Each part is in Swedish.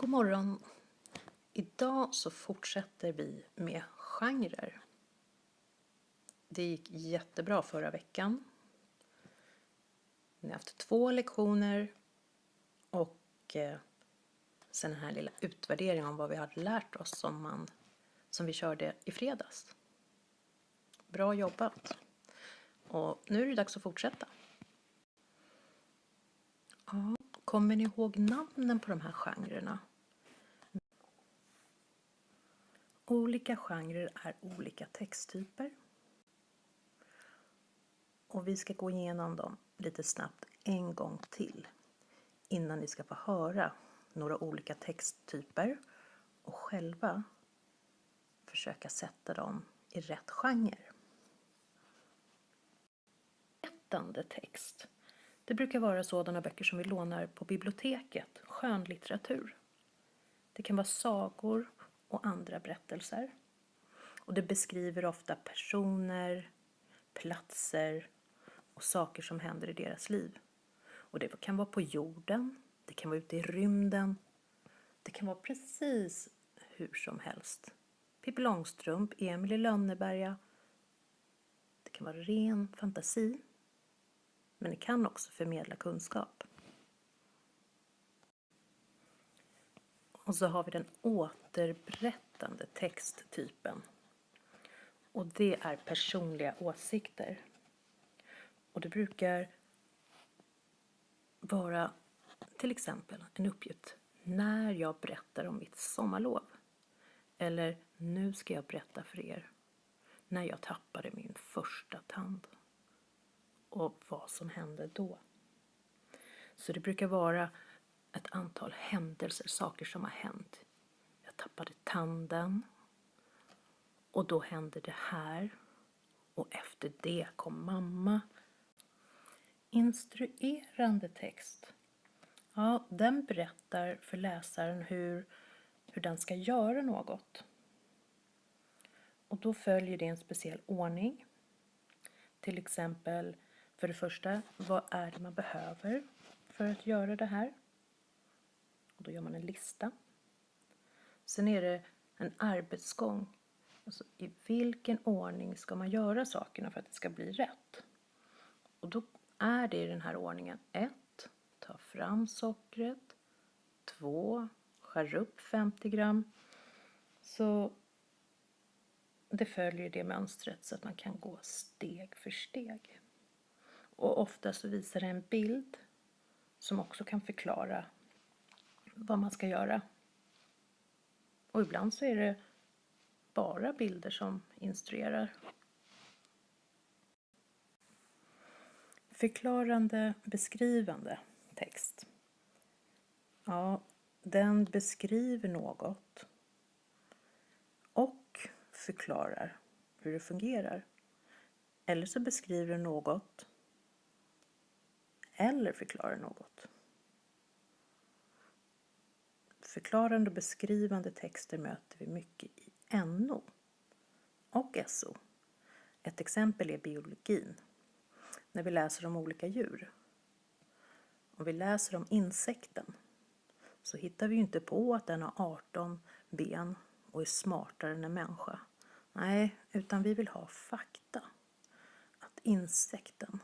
God morgon! Idag så fortsätter vi med genrer. Det gick jättebra förra veckan. Ni har haft 2 lektioner och sen den här lilla utvärderingen om vad vi hade lärt oss som vi körde i fredags. Bra jobbat! Och nu är det dags att fortsätta. Ja, kommer ni ihåg namnen på de här genrerna? Olika genrer är olika texttyper. Och vi ska gå igenom dem lite snabbt en gång till innan ni ska få höra några olika texttyper och själva försöka sätta dem i rätt genre. Berättande text. Det brukar vara sådana böcker som vi lånar på biblioteket, skönlitteratur. Det kan vara sagor och andra berättelser. Och det beskriver ofta personer, platser och saker som händer i deras liv. Och det kan vara på jorden, det kan vara ute i rymden, det kan vara precis hur som helst. Pippi Långstrump, Emil i Lönneberga. Det kan vara ren fantasi, men det kan också förmedla kunskap. Och så har vi den återberättande texttypen. Och det är personliga åsikter. Och det brukar vara till exempel en uppgift när jag berättar om mitt sommarlov. Eller nu ska jag berätta för er när jag tappade min första tand. Och vad som hände då. Så det brukar vara ett antal händelser, saker som har hänt. Jag tappade tanden. Och då hände det här. Och efter det kom mamma. Instruerande text. Ja, den berättar för läsaren hur den ska göra något. Och då följer det en speciell ordning. Till exempel, för det första, vad är det man behöver för att göra det här? Och då gör man en lista. Sen är det en arbetsgång. Alltså, i vilken ordning ska man göra sakerna för att det ska bli rätt? Och då är det i den här ordningen: 1. Ta fram sockret. 2. Skär upp 50 gram. Så det följer det mönstret så att man kan gå steg för steg. Och ofta så visar det en bild som också kan förklara vad man ska göra. Och ibland så är det bara bilder som instruerar. Förklarande, beskrivande text. Ja, den beskriver något och förklarar hur det fungerar. Eller så beskriver den något eller förklarar något. Förklarande och beskrivande texter möter vi mycket i NO och SO. Ett exempel är biologin. När vi läser om olika djur. Om vi läser om insekten så hittar vi ju inte på att den har 18 ben och är smartare än en människa. Nej, utan vi vill ha fakta. Att insekten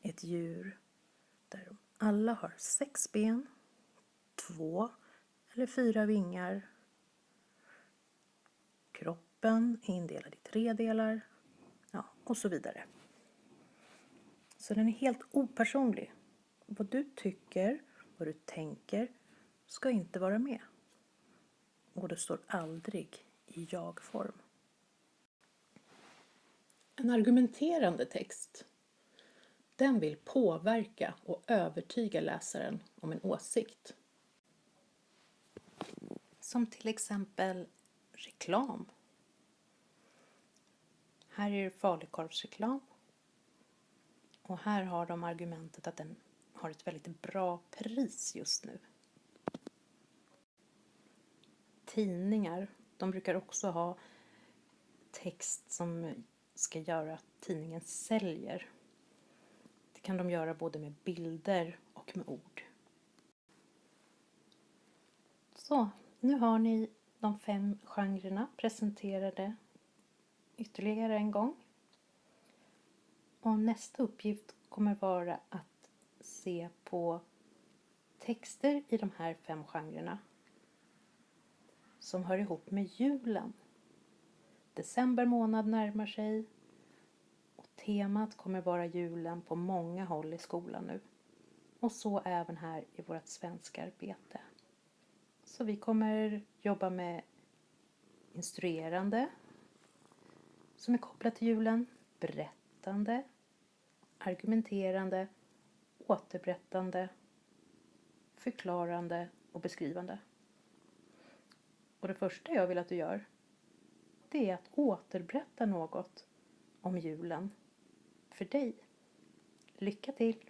är ett djur där de alla har 6 ben, 2 eller 4 vingar. Kroppen är indelad i 3 delar. Ja, och så vidare. Så den är helt opersonlig. Vad du tycker, vad du tänker ska inte vara med. Och det står aldrig i jag-form. En argumenterande text. Den vill påverka och övertyga läsaren om en åsikt. Som till exempel reklam. Här är det falukorvsreklam. Och här har de argumentet att den har ett väldigt bra pris just nu. Tidningar, de brukar också ha text som ska göra att tidningen säljer. Det kan de göra både med bilder och med ord. Så, nu har ni de 5 genrerna presenterade ytterligare en gång. Och nästa uppgift kommer vara att se på texter i de här 5 genrerna som hör ihop med julen. December månad närmar sig och temat kommer vara julen på många håll i skolan nu. Och så även här i vårt svenska arbete. Så vi kommer jobba med instruerande som är kopplat till julen, berättande, argumenterande, återberättande, förklarande och beskrivande. Och det första jag vill att du gör, det är att återberätta något om julen för dig. Lycka till!